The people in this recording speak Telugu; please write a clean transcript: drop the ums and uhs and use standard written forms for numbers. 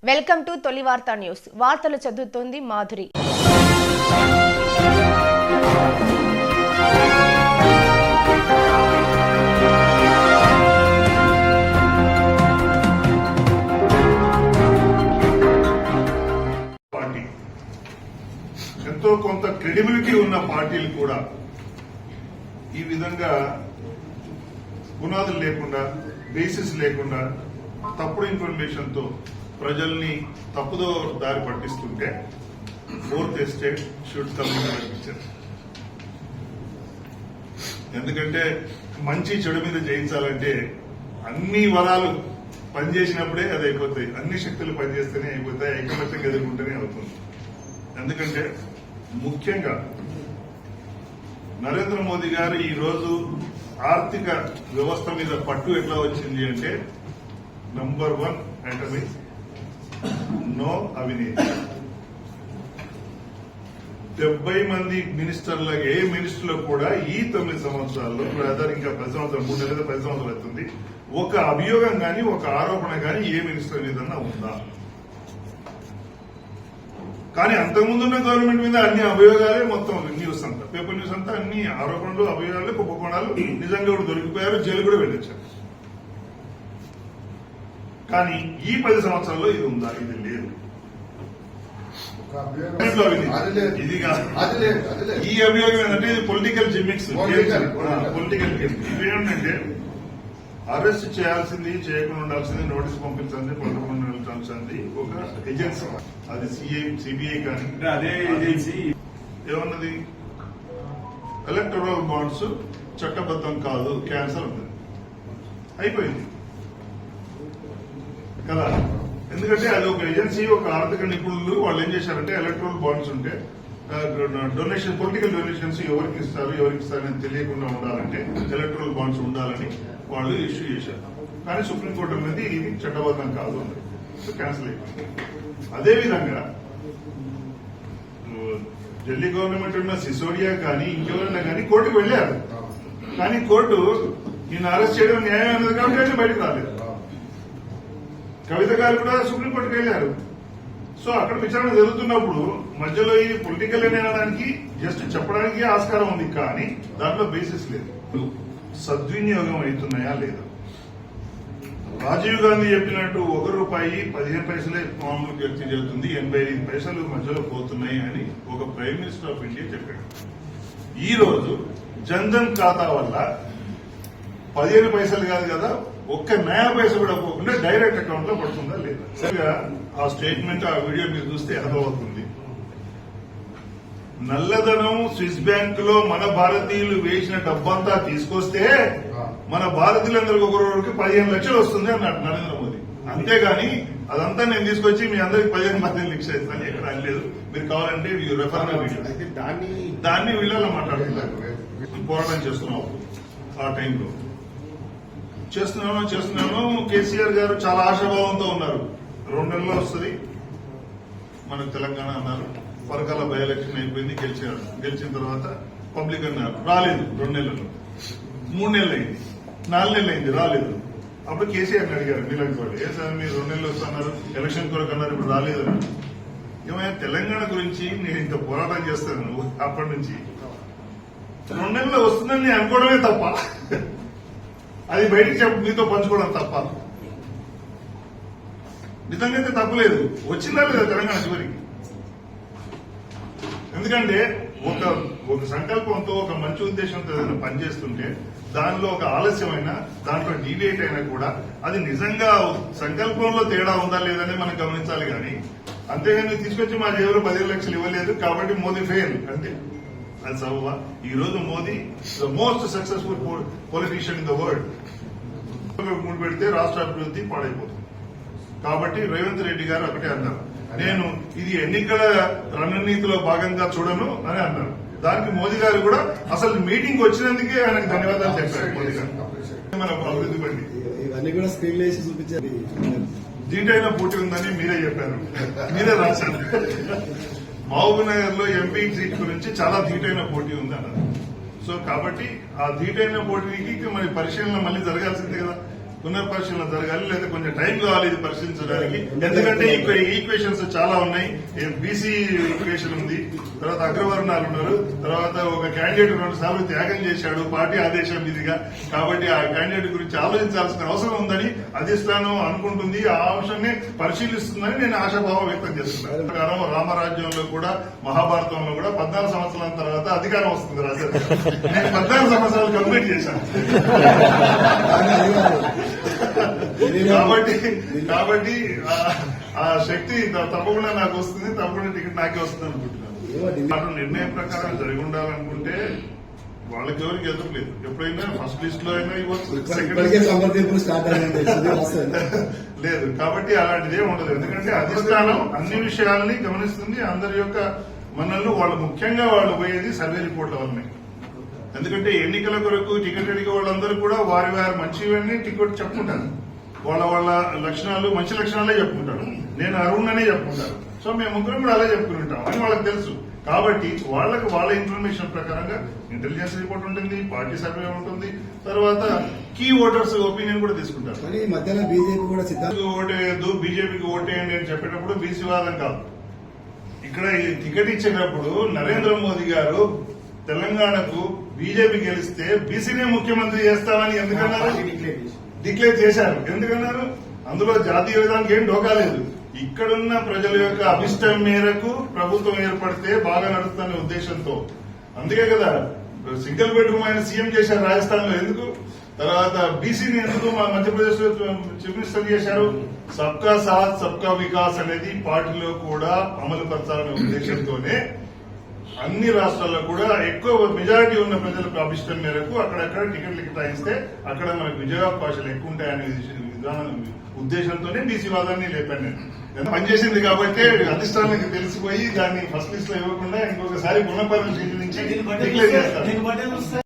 వెల్కమ్ టు తొలి వార్తా న్యూస్. వార్తలు చదువుతోంది మాధురి. పార్టీ ఎంతో కొంత క్రెడిబిలిటీ ఉన్న పార్టీలు కూడా ఈ విధంగా పునాదులు లేకుండా, బేసిస్ లేకుండా, తప్పుడు ఇన్ఫర్మేషన్ తో ప్రజల్ని తప్పుదో దారి పట్టిస్తుంటే ఫోర్త్ ఎస్టేట్ షుడ్ కమ్ అనిపించారు. ఎందుకంటే మంచి చెడు మీద జయించాలంటే అన్ని వరాలు పనిచేసినప్పుడే అది అయిపోతాయి, అన్ని శక్తులు పనిచేస్తేనే అయిపోతాయి, ఐకమత్యంగా ఎదుర్కొంటేనే అవుతుంది. ఎందుకంటే ముఖ్యంగా నరేంద్ర మోదీ గారు ఈ రోజు ఆర్థిక వ్యవస్థ మీద పట్టు ఎట్లా వచ్చింది అంటే, నంబర్ 1 అంటే నో అవినీతి. 70 మంది మినిస్టర్ల ఏ మినిస్టర్లో కూడా ఈ 9 సంవత్సరాల్లో, బ్రదర్ ఇంకా 10 సంవత్సరాలు, 3 నెలలు 10 సంవత్సరాలు అవుతుంది, ఒక అభియోగం గాని ఒక ఆరోపణ గాని ఏ మినిస్టర్ మీదన్నా ఉందా? కానీ అంతకుముందున్న గవర్నమెంట్ మీద అన్ని అభియోగాలే, మొత్తం న్యూస్ అంతా, పేపర్ న్యూస్ అంతా అన్ని ఆరోపణలు, అభియోగాలు, కుంభకోణాలు, నిజంగా కూడా దొరికిపోయారు, జైలు కూడా వెళ్ళొచ్చారు. కానీ ఈ 10 సంవత్సరాల్లో ఇది ఉందా? ఇది లేదు. ఇది ఈ అభియోగం ఏంటంటే ఇది పొలిటికల్ జిమ్మిక్స్, పొలిటికల్ గేమ్. ఇవేంటంటే అరెస్ట్ చేయాల్సింది, చేయకుండా ఉండాల్సింది, నోటీస్ పంపించాల్సింది, పంపకుండా ఉండాల్సింది ఒక ఏజెన్సీ. అది సిబిఐ కానీ అదే ఏజెన్సీ ఏమన్నది, ఎలక్టోరల్ బాండ్స్ చట్టబద్దం కాదు, క్యాన్సర్ ఉంది, అయిపోయింది కదా. ఎందుకంటే అది ఒక ఏజెన్సీ, ఒక ఆర్థిక నిపుణులు, వాళ్ళు ఏం చేశారంటే ఎలక్ట్రల్ బాండ్స్ ఉంటే డొనేషన్, పొలిటికల్ డొనేషన్స్ ఎవరికి ఇస్తారని తెలియకుండా ఉండాలంటే ఎలక్ట్రల్ బాండ్స్ ఉండాలని వాళ్ళు ఇష్యూ చేశారు. కానీ సుప్రీంకోర్టు అనేది ఇది చట్టబద్దం కాదు అని క్యాన్సిల్ అయిపోయింది. అదేవిధంగా ఢిల్లీ గవర్నమెంట్ ఉన్న సిసోడియా కానీ ఇంకెవరైనా కానీ కోర్టుకు వెళ్లారు, కానీ కోర్టు ఈయన అరెస్ట్ చేయడం న్యాయం అన్నది కాబట్టి బయటకు రాలేదు. కవిత గారు కూడా సుప్రీంకోర్టుకు వెళ్లారు. సో అక్కడ విచారణ జరుగుతున్నప్పుడు మధ్యలో ఈ పొలిటికల్ అనడానికి జస్ట్ చెప్పడానికి ఆస్కారం ఉంది, కానీ దాంట్లో బేసిస్ లేదు. సద్వినియోగం అవుతున్నాయా లేదా? రాజీవ్ గాంధీ చెప్పినట్టు ₹1 15 పైసలే మామూలు వ్యక్తి జరుగుతుంది, 85 పైసలు మధ్యలో పోతున్నాయి అని ఒక ప్రైమ్ మినిస్టర్ ఆఫ్ ఇండియా చెప్పాడు. ఈ రోజు జన్ధన్ ఖాతా వల్ల 15 పైసలు కాదు కదా, ఒక్క నయా పైసలు కూడా పోకుండా డైరెక్ట్ అకౌంట్ లో పడుతుందా లేదా? సరిగా ఆ స్టేట్మెంట్, ఆ వీడియో మీరు చూస్తే అర్థమవుతుంది. నల్లధనం స్విస్ బ్యాంక్ లో మన భారతీయులు వేసిన డబ్బంతా తీసుకొస్తే మన భారతీయులందరికీ ఒకరికి 15 లక్షలు వస్తుంది అన్నాడు నరేంద్ర మోదీ. అంతేగాని అదంతా నేను తీసుకొచ్చి మీ అందరికి 15 లక్షలు ఇస్తాను ఎక్కడ అనలేదు. మీరు కావాలంటే రెఫర్ దాన్ని వీళ్ళలో మాట్లాడుతున్నారు. పోరాటం చేస్తున్నాం ఆ టైంలో, చేస్తున్నాను. కేసీఆర్ గారు చాలా ఆశాభావంతో ఉన్నారు, 2 నెలల్లో వస్తుంది మనకు తెలంగాణ అన్నారు. పరకాల బై ఎలక్షన్ అయిపోయింది, గెలిచారు. గెలిచిన తర్వాత పబ్లిక్ అన్నారు, రాలేదు. 2 నెలలు, 3 నెలలు అయింది, 4 నెలలు అయింది, రాలేదు. అప్పుడు కేసీఆర్ అడిగారు, మీలాంటి వాళ్ళు, ఏ సార్ మీరు 2 నెలలు వస్తున్నారు, ఎలక్షన్ కొరకు అన్నారు, ఇప్పుడు రాలేదు అన్నారు. ఏమైనా తెలంగాణ గురించి నేను ఇంత పోరాటం చేస్తాను అప్పటి నుంచి, 2 నెలల్లో వస్తుందని నేను అనుకోవడమే తప్ప, అది బయటికి మీతో పంచుకోవడం తప్ప. నిజంగా అయితే తప్పలేదు, వచ్చిందా లేదా తెలంగాణ చివరికి? ఎందుకంటే ఒక సంకల్పంతో, ఒక మంచి ఉద్దేశంతో ఏదైనా పనిచేస్తుంటే దానిలో ఒక ఆలస్యమైన, దాంట్లో డీవియేట్ అయినా కూడా అది నిజంగా సంకల్పంలో తేడా ఉందా లేదని మనం గమనించాలి. కానీ అంతేగాని తీసుకొచ్చి మా జేబులో 15 లక్షలు ఇవ్వలేదు కాబట్టి మోదీ ఫెయిల్ అంటే అది సబబా? ఈ రోజు Modi the most successful politician in the world. మూడు పెడితే రాష్ట్ర అభివృద్ధి పాడైపోతుంది. కాబట్టి రేవంత్ రెడ్డి గారు ఒకటే అన్నారు, నేను ఇది ఎన్నికల రణనీతిలో భాగంగా చూడను అని అన్నారు. దానికి మోదీ గారు కూడా అసలు మీటింగ్ వచ్చినందుకే ఆయనకు ధన్యవాదాలు చెప్పారు. మోదీ గారు మన అభివృద్ధి పడి ఇవన్నీ కూడా స్క్రీన్ వేసి చూపించారు. దీటైన పోటీ ఉందని మీరే చెప్పారు, మీరే రాశారు. మహబూబ్ నగర్ లో ఎంపీ సీట్ గురించి చాలా ధీటైన పోటీ ఉంది అన్నారు. సో కాబట్టి ఆ ధీటైన పోటీకి మరి పరిశీలన మళ్ళీ జరగాల్సిందే కదా. పునర్పరిశీలన జరగాలి, లేదా కొంచెం టైం కావాలి ఇది పరిశీలించడానికి. ఎందుకంటే ఈక్వేషన్స్ చాలా ఉన్నాయి. బీసీ ఈక్వేషన్ ఉంది, తర్వాత అగ్రవర్ణాలు ఉన్నారు, తర్వాత ఒక క్యాండిడేట్ 2 సార్లు త్యాగం చేశాడు పార్టీ ఆదేశం మీదుగా. కాబట్టి ఆ క్యాండిడేట్ గురించి ఆలోచించాల్సిన అవసరం ఉందని అధిష్టానం అనుకుంటుంది, ఆ అంశాన్ని పరిశీలిస్తుందని నేను ఆశాభావం వ్యక్తం చేస్తున్నాను. ప్రకారం రామరాజ్యంలో కూడా మహాభారతంలో కూడా 14 సంవత్సరాల తర్వాత అధికారం వస్తుంది రాజ్యం. నేను 14 సంవత్సరాలు కంప్లీట్ చేశాను. కాబట్టి ఆ శక్తి తప్పకుండా నాకు వస్తుంది, తప్పకుండా టికెట్ నాకే వస్తుంది అనుకుంటున్నాను. నిర్ణయం ప్రకారం జరిగి ఉండాలనుకుంటే వాళ్ళకి ఎవరికి ఎదురులేదు. ఎప్పుడైనా ఫస్ట్ లిస్ట్ లో అయినా ఇవ్వచ్చు, లేదు. కాబట్టి అలాంటిది ఏమి ఉండదు. ఎందుకంటే అధిష్టానం అన్ని విషయాలని గమనిస్తుంది. అందరి యొక్క మనల్ని వాళ్ళు ముఖ్యంగా వాళ్ళు పోయేది సర్వే రిపోర్ట్ల వల్లనే. ఎందుకంటే ఎన్నికల కొరకు టికెట్ అడిగే వాళ్ళందరూ కూడా వారి మంచివన్నీ టికెట్ చెప్పుకుంటారు. వాళ్ళ లక్షణాలు మంచి లక్షణాలే చెప్పుకుంటారు. నేను అరుణ్ చెప్పుకుంటారు. సో మేము ముగ్గురు కూడా అలా చెప్పుకుని ఉంటాం అని వాళ్ళకి తెలుసు. కాబట్టి వాళ్ళ ఇన్ఫర్మేషన్ ప్రకారంగా ఇంటెలిజెన్స్ రిపోర్ట్ ఉంటుంది, పార్టీ సర్వే ఉంటుంది, తర్వాత కీ ఓటర్స్ ఒపీనియన్ కూడా తీసుకుంటారు. మధ్యలో బీజేపీ కూడా ఓటేయద్దు, బీజేపీకి ఓటేయండి అని చెప్పేటప్పుడు బీసీ వాదం కాదు. ఇక్కడ ఈ టికెట్ ఇచ్చేటప్పుడు నరేంద్ర మోదీ గారు తెలంగాణకు బీజేపీ గెలిస్తే బీసీనే ముఖ్యమంత్రి చేస్తామని ఎందుకన్నారు? డిక్లేర్ చేశారు. ఎందుకన్నారు? అందులో జాతీయ విధానికి ఏం డోకా లేదు. ఇక్కడున్న ప్రజల యొక్క అభిష్టం మేరకు ప్రభుత్వం ఏర్పడితే బాగా నడుస్తున్న ఉద్దేశంతో. అందుకే కదా సింగిల్ బెడ్రూమ్ ఆయన సీఎం చేశారు రాజస్థాన్ లో. ఎందుకు? తర్వాత బీసీని ఎందుకు మా మధ్యప్రదేశ్ లో చీఫ్ మినిస్టర్ చేశారు? సబ్కా సాత్ సబ్కా వికాస్ అనేది పార్టీలో కూడా అమలు పరచాలనే ఉద్దేశంతోనే అన్ని రాష్ట్రాల్లో కూడా ఎక్కువ మెజారిటీ ఉన్న ప్రజలకు అభిష్టం మేరకు అక్కడక్కడ టికెట్లు కేటాయిస్తే అక్కడ మనకు విజయావకాశాలు ఎక్కువ ఉంటాయనే విధానం ఉద్దేశంతోనే బీసీ వాదాన్ని లేపాను నేను. పనిచేసింది కాబట్టి అధిష్టానానికి తెలిసిపోయి దాన్ని ఫస్ట్ లిస్ట్ లో ఇవ్వకుండా ఇంకొకసారి పునఃపరిశీలించి డిక్లేర్ చేస్తారు.